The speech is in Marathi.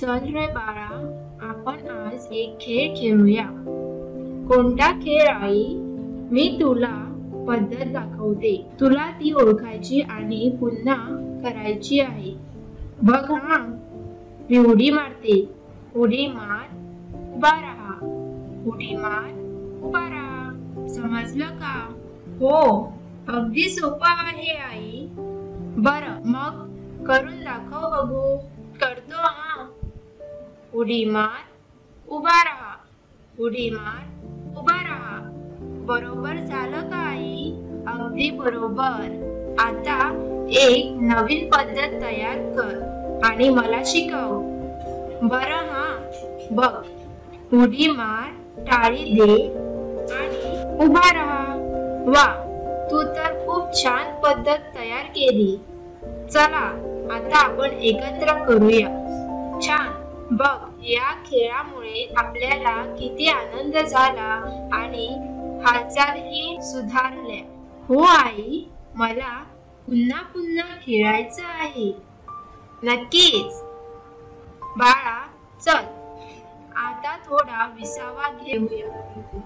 चल रे बाळा, आपण आज एक खेळ खेळूया. कोणता खेळ आई? मी तुला पद्धत दाखवते. तुला ती ओळखायची आणि पुन्हा करायची आहे. बघ हा, मी उडी मारते. उडी मार, उभा राहा. उडी मार, उभा राहा. समजलं का? हो, अगदी सोपं आहे आई. बरं, मग करून दाखव बघू. करतो हा. उडी मार, उभा राहा. उडी मार, उभा राहा. बरोबर झालं का आई? अगदी बरोबर. आता एक नवीन पद्धत तयार कर आणि मला शिकव. बरं हा, बघ. उडी मार, टाळी दे आणि उभा राहा. वा, तू तर खूप छान पद्धत तयार केली. चला, आता आपण एकत्र करूया. छान. बघ, या खेळामुळे आपल्याला किती आनंद झाला आणि हालचालही सुधारल्या. हो आई, मला पुन्हा पुन्हा खेळायचं आहे. नक्कीच. बाळा, चल आता थोडा विसावा घेऊया.